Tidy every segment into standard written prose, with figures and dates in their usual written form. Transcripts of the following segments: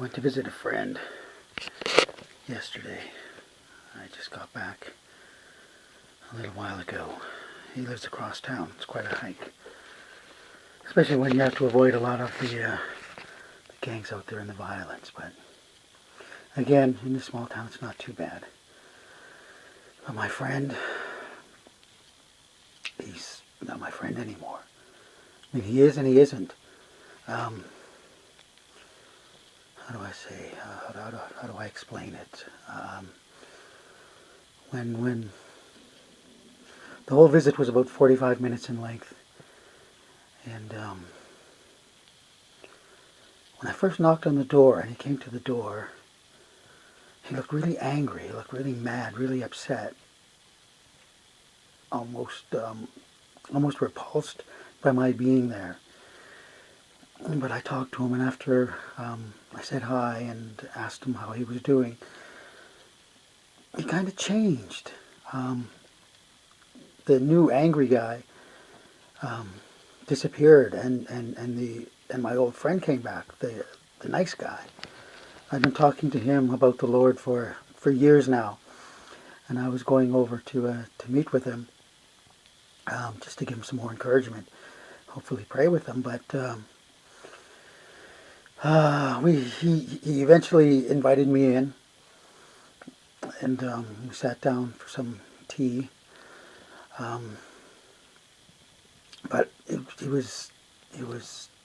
went to visit a friend yesterday. I just got back a little while ago. He lives across town. It's quite a hike. Especially when you have to avoid a lot of the gangs out there and the violence. But again, in this small town, it's not too bad. But my friend, he's not my friend anymore. I mean, he is and he isn't. How do I say? How do I explain it? When the whole visit was about 45 minutes in length, and when I first knocked on the door and he came to the door, he looked really angry. He looked really mad, really upset, almost repulsed by my being there. But I talked to him, and after I said hi and asked him how he was doing, he kind of changed. The new angry guy disappeared, and my old friend came back, the nice guy. I've been talking to him about the Lord for years now, and I was going over to meet with him just to give him some more encouragement, hopefully pray with him. But he eventually invited me in, and we sat down for some tea. But he was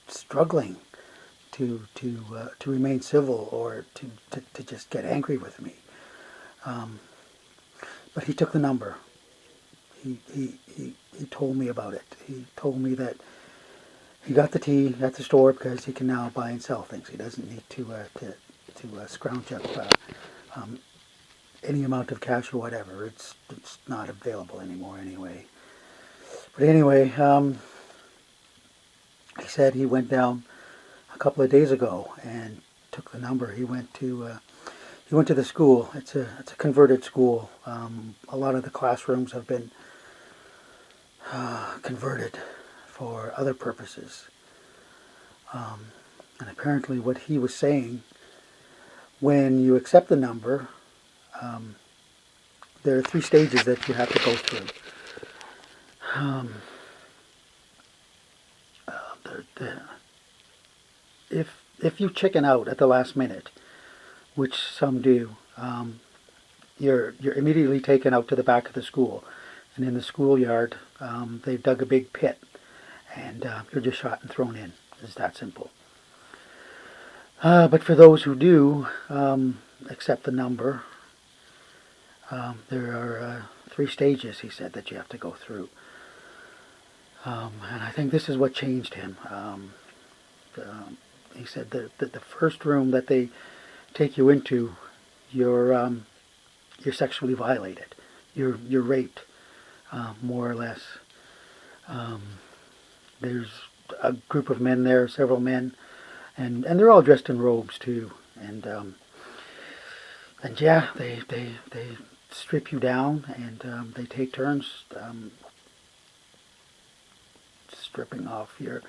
struggling to remain civil or to just get angry with me. But he took the number. He told me about it. He told me that he got the tea at the store because he can now buy and sell things. He doesn't need to scrounge up any amount of cash or whatever. It's not available anymore anyway. But anyway, he said he went down a couple of days ago and took the number. He went to the school. It's a converted school. A lot of the classrooms have been converted for other purposes. And apparently what he was saying, when you accept the number, there are 3 stages that you have to go through. If you chicken out at the last minute, which some do, you're immediately taken out to the back of the school, and in the schoolyard they've dug a big pit, and you're just shot and thrown in. It's that simple. But for those who do accept the number, there are 3 stages, he said, that you have to go through. And I think this is what changed him. He said that the first room that they take you into, you're sexually violated. You're raped, more or less. There's a group of men there, several men, and they're all dressed in robes too. And yeah, they strip you down, and they take turns stripping off your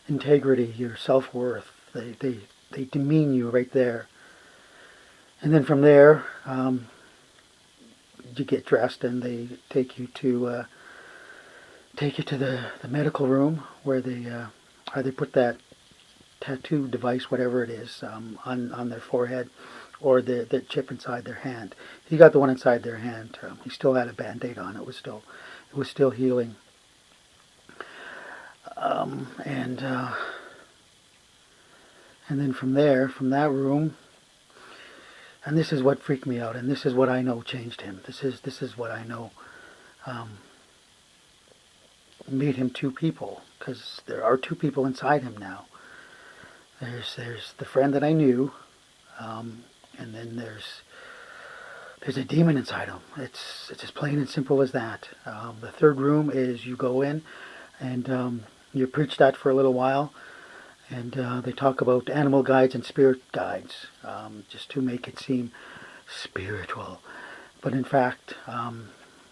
integrity, your self-worth. They demean you right there. And then from there, you get dressed, and they take you to the medical room, where they either put that tattoo device, whatever it is, on their forehead, or the chip inside their hand. He got the one inside their hand. He still had a Band-Aid on. It was still healing. And then from there, from that room, and this is what freaked me out, and this is what I know changed him. This is what I know made him 2 people, because there are 2 people inside him now. There's the friend that I knew, and then there's a demon inside him. It's as plain and simple as that. The 3rd room is you go in, and you preach that for a little while, and they talk about animal guides and spirit guides, just to make it seem spiritual. But in fact,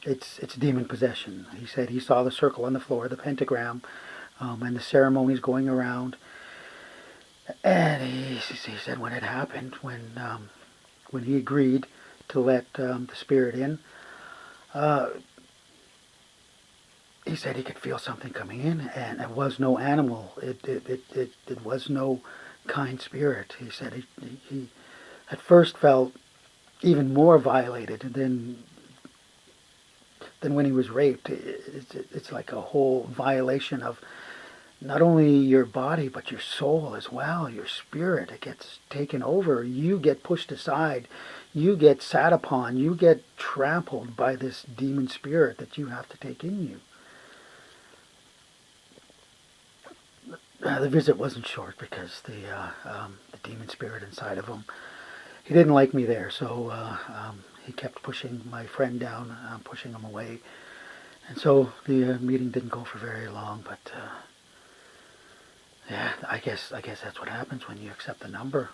it's demon possession. He said he saw the circle on the floor, the pentagram, and the ceremonies going around. And he said when it happened, when he agreed to let the spirit in, uh, he said he could feel something coming in, and it was no animal. It was no kind spirit. He said he at first felt even more violated than when he was raped. It's like a whole violation of not only your body but your soul as well, your spirit. It gets taken over. You get pushed aside. You get sat upon. You get trampled by this demon spirit that you have to take in you. The visit wasn't short because the demon spirit inside of him, he didn't like me there, so he kept pushing my friend down, pushing him away. And so the meeting didn't go for very long, but yeah, I guess that's what happens when you accept the number.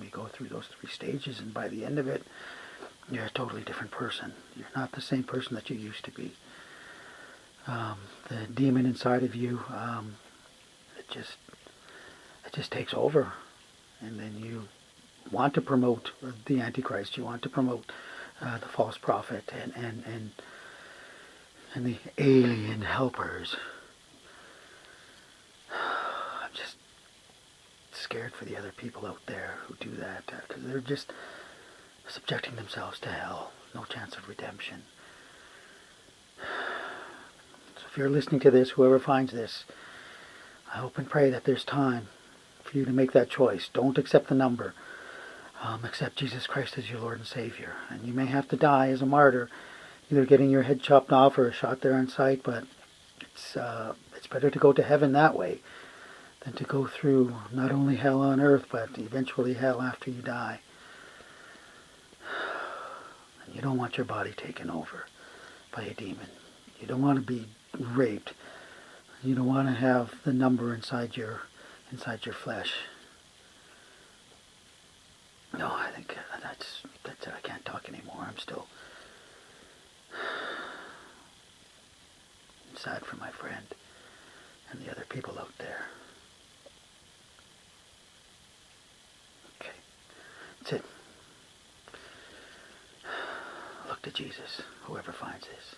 You go through those 3 stages, and by the end of it, you're a totally different person. You're not the same person that you used to be. The demon inside of you, it just takes over, and then you want to promote the Antichrist. You want to promote the false prophet and the alien helpers. I'm just scared for the other people out there who do that, because they're just subjecting themselves to hell. No chance of redemption. So if you're listening to this, whoever finds this, I hope and pray that there's time for you to make that choice. Don't accept the number. Accept Jesus Christ as your Lord and Savior. And you may have to die as a martyr, either getting your head chopped off or shot there on sight, but it's better to go to heaven that way than to go through not only hell on earth, but eventually hell after you die. And you don't want your body taken over by a demon. You don't want to be raped. You don't want to have the number inside your flesh. No, I think that's it. I can't talk anymore. I'm still sad for my friend and the other people out there. Okay, that's it. Look to Jesus, whoever finds this.